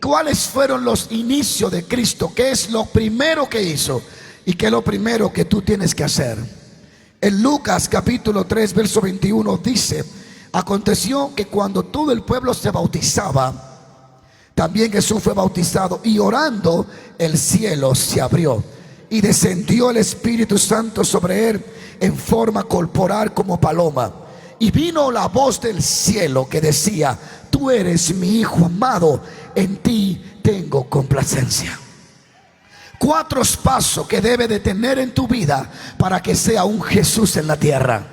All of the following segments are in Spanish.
cuáles fueron los inicios de Cristo? ¿Qué es lo primero que hizo? ¿Y qué es lo primero que tú tienes que hacer? En Lucas capítulo 3 verso 21 dice: aconteció que cuando todo el pueblo se bautizaba, también Jesús fue bautizado, y orando el cielo se abrió y descendió el Espíritu Santo sobre él en forma corporal como paloma. Y vino la voz del cielo que decía: tú eres mi Hijo amado, en ti tengo complacencia. 4 pasos que debe de tener en tu vida para que sea un Jesús en la tierra.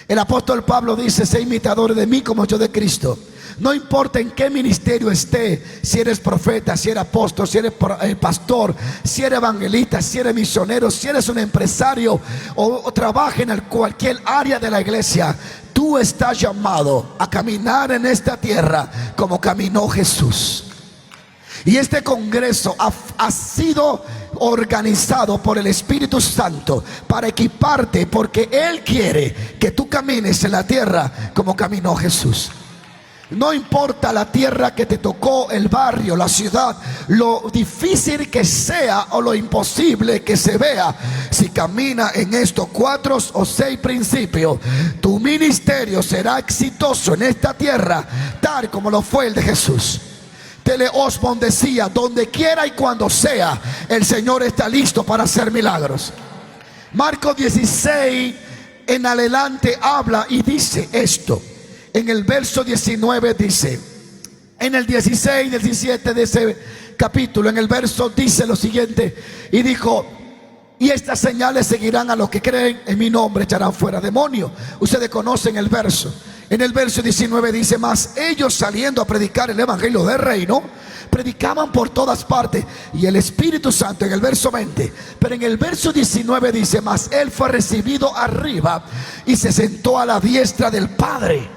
El apóstol Pablo dice: sé imitadores de mí como yo de Cristo. No importa en qué ministerio esté, si eres profeta, si eres apóstol, si eres pastor, si eres evangelista, si eres misionero, si eres un empresario o trabaja en cualquier área de la iglesia, tú estás llamado a caminar en esta tierra como caminó Jesús. Y este congreso ha sido organizado por el Espíritu Santo para equiparte, porque Él quiere que tú camines en la tierra como caminó Jesús. No importa la tierra que te tocó, el barrio, la ciudad, lo difícil que sea o lo imposible que se vea, si camina en estos 4 o 6 principios, tu ministerio será exitoso en esta tierra, tal como lo fue el de Jesús. Tele Osborne decía: donde quiera y cuando sea, el Señor está listo para hacer milagros. Marcos 16 en adelante habla y dice esto. En el verso 19 dice, en el 16 y 17 de ese capítulo, en el verso dice lo siguiente: y dijo: y estas señales seguirán a los que creen, en mi nombre echarán fuera demonios. Ustedes conocen el verso. En el verso 19 dice: mas ellos, saliendo a predicar el evangelio del reino, predicaban por todas partes, y el Espíritu Santo, en el verso 20. Pero en el verso 19 dice: mas él fue recibido arriba y se sentó a la diestra del Padre.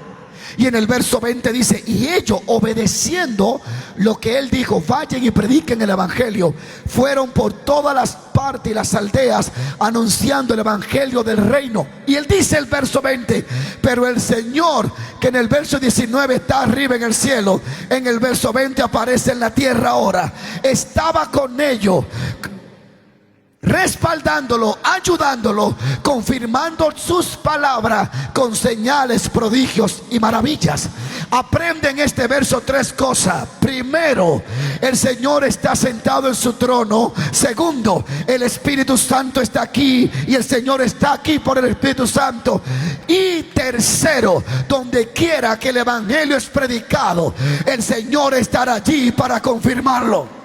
Y en el verso 20 dice: y ellos, obedeciendo lo que él dijo, vayan y prediquen el evangelio, fueron por todas las partes y las aldeas anunciando el evangelio del reino. Y él dice, el verso 20: pero el Señor, que en el verso 19 está arriba en el cielo, en el verso 20 aparece en la tierra ahora, estaba con ellos, respaldándolo, ayudándolo, confirmando sus palabras con señales, prodigios y maravillas. Aprende en este verso 3 cosas. Primero, el Señor está sentado en su trono. Segundo, el Espíritu Santo está aquí, y el Señor está aquí por el Espíritu Santo. Y tercero, donde quiera que el evangelio es predicado, el Señor estará allí para confirmarlo.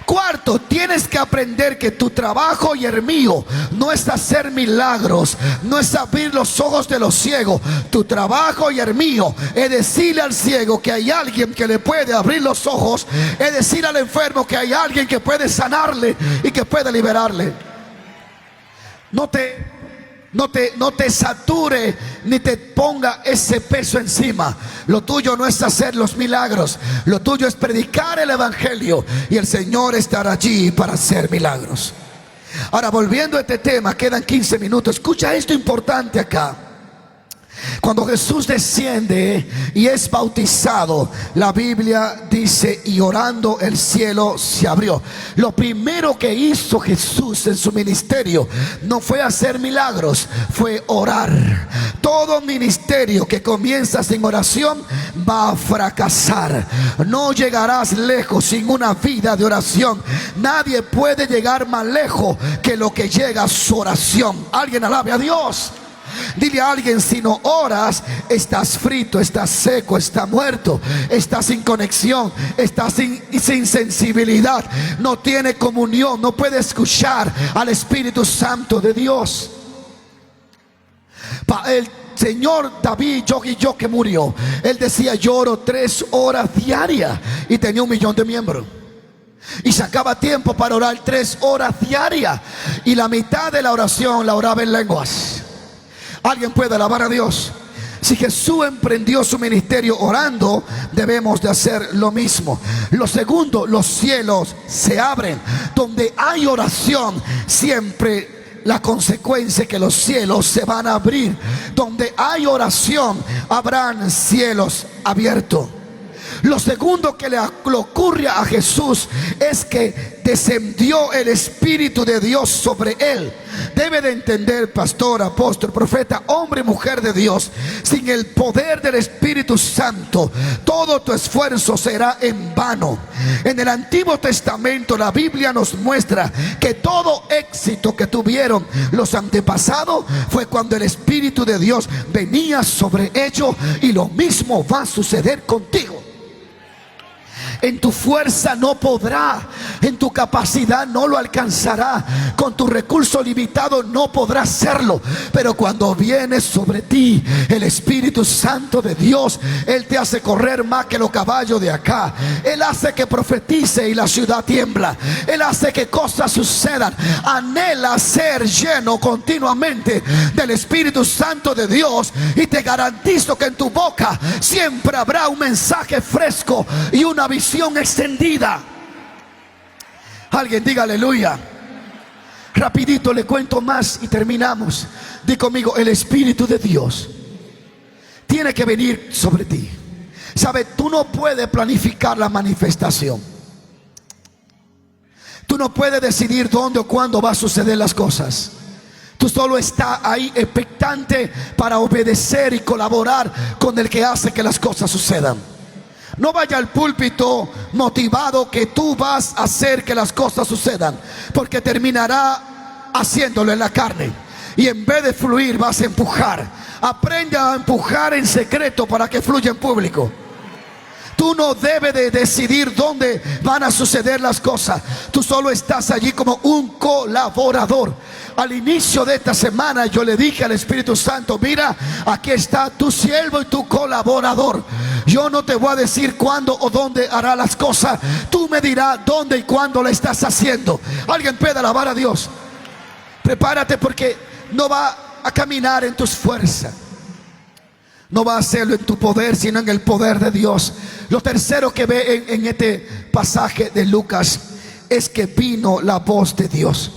Cuarto, tienes que aprender que tu trabajo y el mío no es hacer milagros, no es abrir los ojos de los ciegos. Tu trabajo y el mío es decirle al ciego que hay alguien que le puede abrir los ojos, es decir al enfermo que hay alguien que puede sanarle y que puede liberarle. No te sature ni te ponga ese peso encima. Lo tuyo no es hacer los milagros, lo tuyo es predicar el evangelio, y el Señor estará allí para hacer milagros. Ahora, volviendo a este tema, quedan 15 minutos. Escucha esto importante acá. Cuando Jesús desciende y es bautizado, la Biblia dice: y orando el cielo se abrió. Lo primero que hizo Jesús en su ministerio no fue hacer milagros, fue orar. Todo ministerio que comienza sin oración va a fracasar. No llegarás lejos sin una vida de oración. Nadie puede llegar más lejos que lo que llega a su oración. Alguien alabe a Dios. Dile a alguien: si no oras, estás frito, estás seco, estás muerto, estás sin conexión, estás sin sensibilidad, no tiene comunión, no puede escuchar al Espíritu Santo de Dios. El Señor David, yo que murió, él decía: yo oro 3 horas diarias, y tenía 1 millón de miembros. Y sacaba tiempo para orar 3 horas diarias, y la mitad de la oración la oraba en lenguas. Alguien puede alabar a Dios. Si Jesús emprendió su ministerio orando, debemos de hacer lo mismo. Lo segundo, los cielos se abren. Donde hay oración, siempre la consecuencia es que los cielos se van a abrir. Donde hay oración, habrán cielos abiertos. Lo segundo que le ocurre a Jesús es que descendió el Espíritu de Dios sobre él. Debe de entender, pastor, apóstol, profeta, hombre y mujer de Dios, sin el poder del Espíritu Santo, todo tu esfuerzo será en vano. En el Antiguo Testamento la Biblia nos muestra que todo éxito que tuvieron los antepasados fue cuando el Espíritu de Dios venía sobre ellos, y lo mismo va a suceder contigo. En tu fuerza no podrá, en tu capacidad no lo alcanzará, con tu recurso limitado no podrás hacerlo. Pero cuando viene sobre ti el Espíritu Santo de Dios, Él te hace correr más que los caballos de acá. Él hace que profetice y la ciudad tiembla. Él hace que cosas sucedan. Anhela ser lleno continuamente del Espíritu Santo de Dios, y te garantizo que en tu boca siempre habrá un mensaje fresco y una visión extendida. Alguien diga aleluya. Rapidito le cuento más y terminamos. Di conmigo: el Espíritu de Dios tiene que venir sobre ti. Sabe, tú no puedes planificar la manifestación. Tú no puedes decidir dónde o cuándo va a suceder las cosas. Tú solo estás ahí expectante para obedecer y colaborar con el que hace que las cosas sucedan. No vaya al púlpito motivado que tú vas a hacer que las cosas sucedan, porque terminará haciéndolo en la carne, y en vez de fluir vas a empujar. Aprende a empujar en secreto para que fluya en público. Tú no debes de decidir dónde van a suceder las cosas. Tú solo estás allí como un colaborador. Al inicio de esta semana yo le dije al Espíritu Santo: mira, aquí está tu siervo y tu colaborador. Yo no te voy a decir cuándo o dónde hará las cosas. Tú me dirás dónde y cuándo lo estás haciendo. Alguien puede alabar a Dios. Prepárate, porque no va a caminar en tus fuerzas. No va a hacerlo en tu poder, sino en el poder de Dios. Lo tercero que ve en este pasaje de Lucas es que vino la voz de Dios.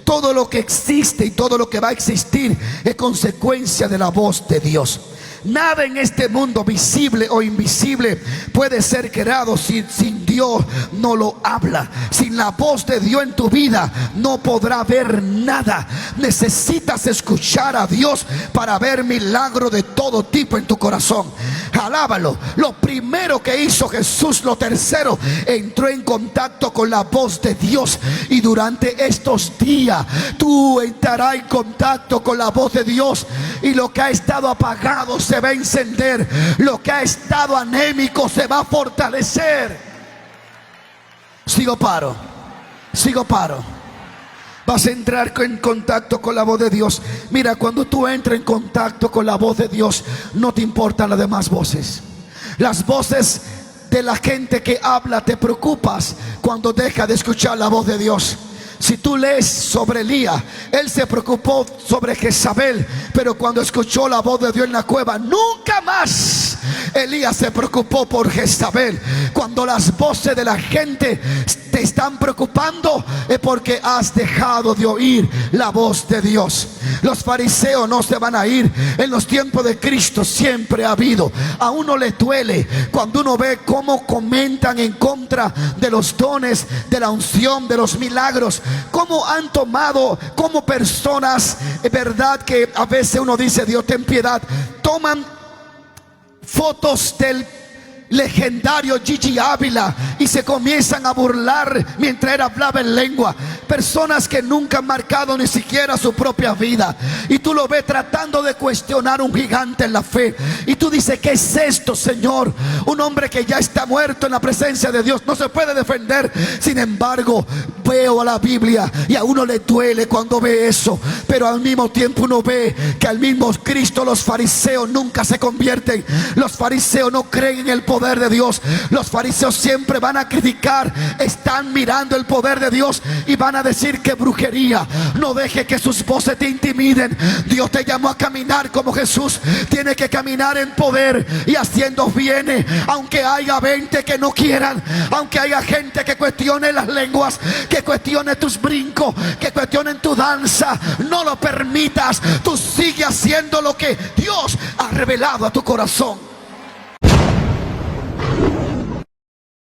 Todo lo que existe y todo lo que va a existir es consecuencia de la voz de Dios. Nada en este mundo, visible o invisible, puede ser creado sin Dios no lo habla. Sin la voz de Dios en tu vida no podrá ver nada. Necesitas escuchar a Dios para ver milagros de todo tipo en tu corazón. Alábalo. Lo primero que hizo Jesús, lo tercero, entró en contacto con la voz de Dios. Y durante estos días tú entrarás en contacto con la voz de Dios, y lo que ha estado apagado se va a encender. Lo que ha estado anémico se va a fortalecer. Sigo paro. Vas a entrar en contacto con la voz de Dios. Mira, cuando tú entras en contacto con la voz de Dios, no te importan las demás voces. Las voces de la gente que habla, te preocupas cuando deja de escuchar la voz de Dios. Si tú lees sobre Elías, él se preocupó sobre Jezabel, pero cuando escuchó la voz de Dios en la cueva, nunca más Elías se preocupó por Jezabel. Cuando las voces de la gente te están preocupando, es porque has dejado de oír la voz de Dios. Los fariseos no se van a ir. En los tiempos de Cristo siempre ha habido. A uno le duele cuando uno ve cómo comentan en contra de los dones, de la unción, de los milagros. Cómo han tomado como personas, es verdad que a veces uno dice: Dios ten piedad, toman fotos del legendario Gigi Ávila y se comienzan a burlar mientras él hablaba en lengua. Personas que nunca han marcado ni siquiera su propia vida, y tú lo ves tratando de cuestionar un gigante en la fe, y tú dices: ¿qué es esto, Señor? Un hombre que ya está muerto en la presencia de Dios no se puede defender. Sin embargo, veo a la Biblia y a uno le duele cuando ve eso, pero al mismo tiempo uno ve que al mismo Cristo los fariseos nunca se convierten. Los fariseos no creen en el poder de Dios. Los fariseos siempre van a criticar, están mirando el poder de Dios y van a decir que brujería. No deje que sus voces te intimiden. Dios te llamó a caminar como Jesús. Tiene que caminar en poder y haciendo bien, aunque haya 20 que no quieran, aunque haya gente que cuestione las lenguas, que cuestione tus brincos, que cuestionen tu danza. No lo permitas. Tú sigue haciendo lo que Dios ha revelado a tu corazón.